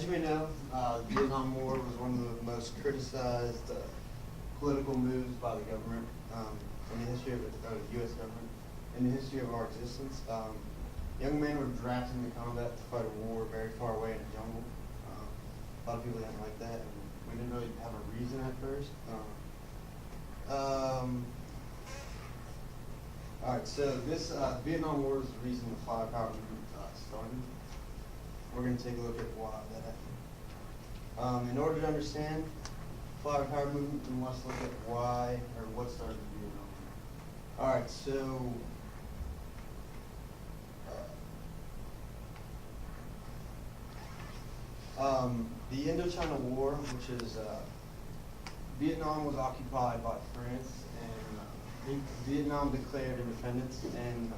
you may know, the Vietnam War was one of the most criticized political moves by the government in the history of the U.S. government, in the history of our existence. Young men were drafted into combat to fight a war very far away in the jungle. A lot of people didn't like that, and we didn't really have a reason at first. All right, so this Vietnam War is the reason the flower power movement started. We're going to take a look at why that happened. In order to understand flower power movement, we must look at why or what started Vietnam. All right, so the Indochina War, which is Vietnam was occupied by France, and Vietnam declared independence, and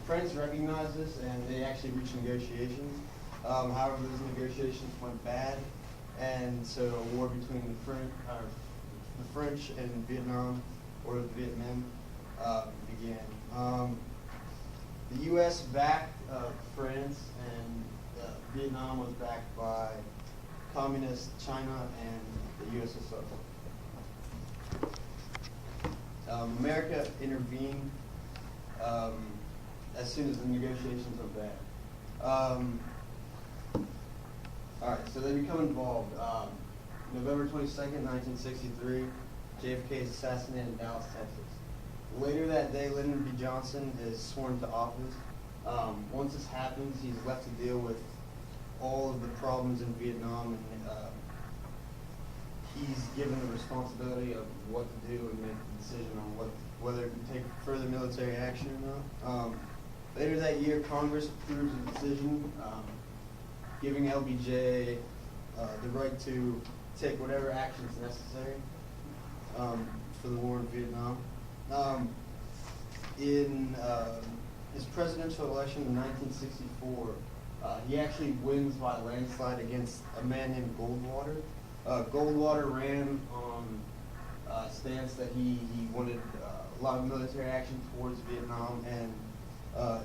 France recognized this, and they actually reached negotiations. However, those negotiations went bad, and so a war between the French and Vietnam, or the Viet Minh, began. The U.S. backed France, and Vietnam was backed by Communist China and the USSR. America intervened as soon as the negotiations were bad. All right, so they become involved. November 22nd, 1963, JFK is assassinated in Dallas, Texas. Later that day, Lyndon B. Johnson is sworn to office. Once this happens, he's left to deal with all of the problems in Vietnam, and he's given the responsibility of what to do and make the decision on whether to take further military action or not. Later that year, Congress approves a decision giving LBJ the right to take whatever actions necessary for the war in Vietnam. In his presidential election in 1964, he actually wins by a landslide against a man named Goldwater. Goldwater ran on a stance that he wanted a lot of military action towards Vietnam, and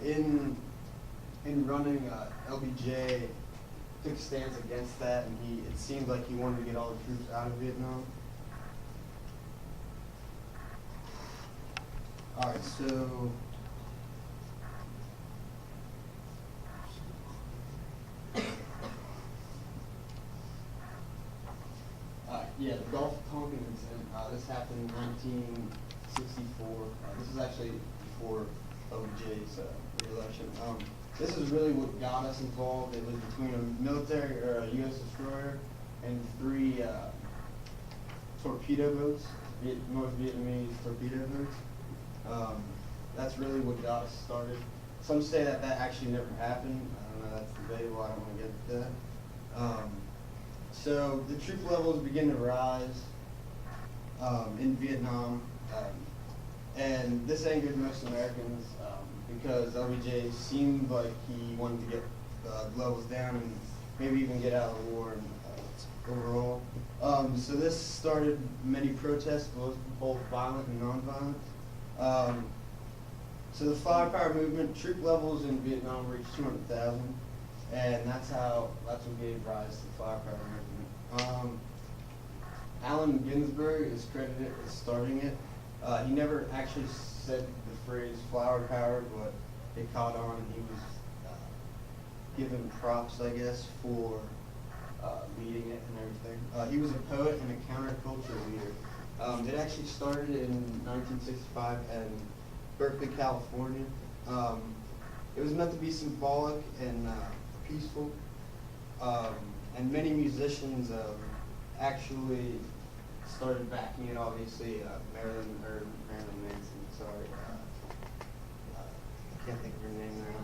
in running, LBJ took a stance against that, and it seemed like he wanted to get all the troops out of Vietnam. All right, so yeah, the Gulf of Tonkin incident. This happened in 1964. This is actually before OJ's re-election. This is really what got us involved. It was between a military or a U.S. destroyer and 3 torpedo boats, North Vietnamese torpedo boats. That's really what got us started. Some say that actually never happened. I don't know, that's debatable. I don't want to get into that. So the troop levels begin to rise in Vietnam, and this angered most Americans because LBJ seemed like he wanted to get levels down and maybe even get out of the war overall. So this started many protests, both violent and non-violent. So the flower power movement, troop levels in Vietnam reached 200,000, and that's what gave rise to the flower power movement. Allen Ginsberg is credited as starting it. He never actually said the phrase flower power, but it caught on, and he was given props, I guess, for leading it and everything. He was a poet and a counterculture leader. It actually started in 1965 in Berkeley, California. It was meant to be symbolic and peaceful, and many musicians actually started backing it. Obviously, Marilyn Manson. Sorry, I can't think of her name now.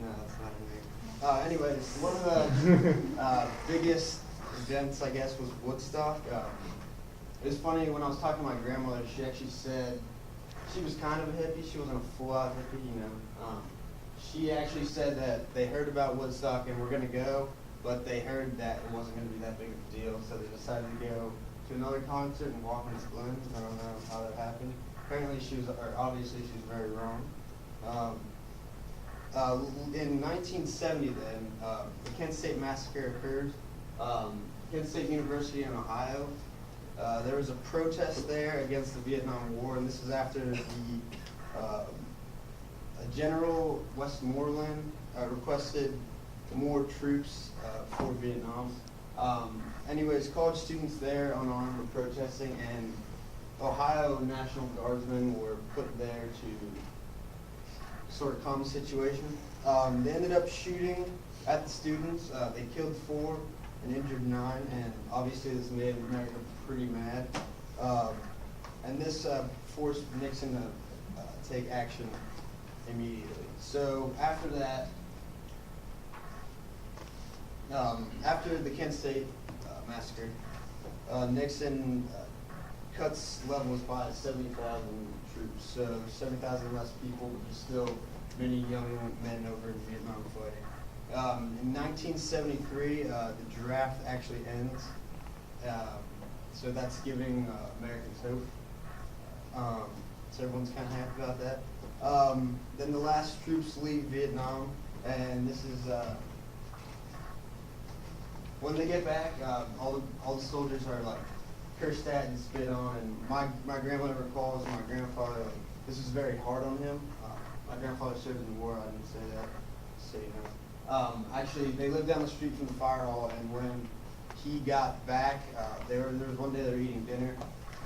No, that's not her name. Anyways, one of the biggest events, I guess, was Woodstock. It was funny, when I was talking to my grandmother, she actually said she was kind of a hippie. She wasn't a full-out hippie, you know. She actually said that they heard about Woodstock and were going to go, but they heard that it wasn't going to be that big of a deal, so they decided to go to another concert in Watkins Glen. I don't know how that happened. Apparently, obviously, she was very wrong. In 1970 then, the Kent State Massacre occurred. Kent State University in Ohio. There was a protest there against the Vietnam War, and this is after General Westmoreland requested more troops for Vietnam. Anyways, college students there unarmed were protesting, and Ohio National Guardsmen were put there to sort of calm the situation. They ended up shooting at the students. They killed 4 and injured 9, and obviously this made America pretty mad. And this forced Nixon to take action immediately. So after that, after the Kent State massacre, Nixon cuts levels by 70,000 troops. So 70,000 less people, but there's still many young men over in Vietnam fighting. In 1973, the draft actually ends. So that's giving Americans hope. So everyone's kind of happy about that. Then the last troops leave Vietnam, and this is when they get back. All the soldiers are like cursed at and spit on, and my grandmother recalls my grandfather. Like, this was very hard on him. My grandfather served in the war. I didn't say that, so you know. Actually, they lived down the street from the fire hall, and when he got back, there was one day they were eating dinner,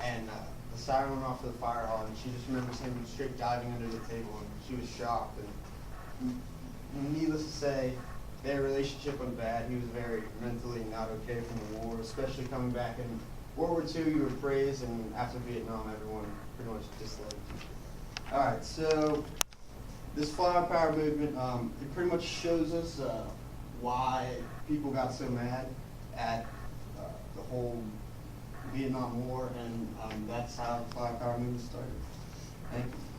and the siren went off to the fire hall, and she just remembers him straight diving under the table, and she was shocked. And needless to say, their relationship went bad. He was very mentally not okay from the war, especially coming back. In World War II, you were praised, and after Vietnam, everyone pretty much disliked you. All right, so this flower power movement, it pretty much shows us why people got so mad at the whole Vietnam War, and that's how the flower power movement started. Thank you.